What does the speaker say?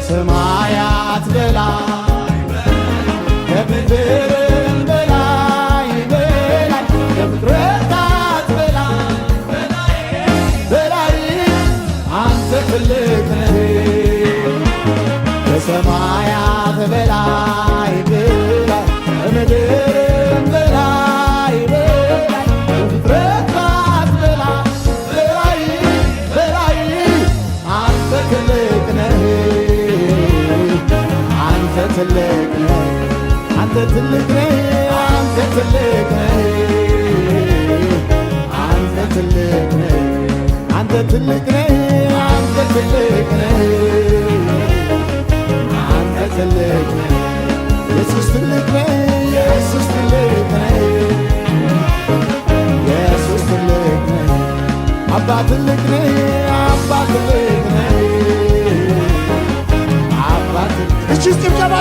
ከሰማያት በላይ ከምድርም በላይ በላይ ከፍጥረታት በላይ በላይ አንተ ትልቅ ነህ። ከሰማያት በላይ በላይ ከምድርም በላይ በላይ ከፍጥረታት በላይ በላይ አንተ ትልቅ ነህ። አንተ ትልቅ ነህ። አንተ ትልቅ ነህ። አንተ ትልቅ ነህ። አንተ ትልቅ ነህ። አንተ ትልቅ ነህ። አንተ ትልቅ ነህ። አንተ ትልቅ ነህ። ኢየሱስ ትልቅ ነህ። ኢየሱስ ትልቅ ነህ። ኢየሱስ ትልቅ ነህ። አባ ትልቅ ነህ። አባ ትልቅ ነህ። አባ ትልቅ ነህ። እቺ ጭብጨባ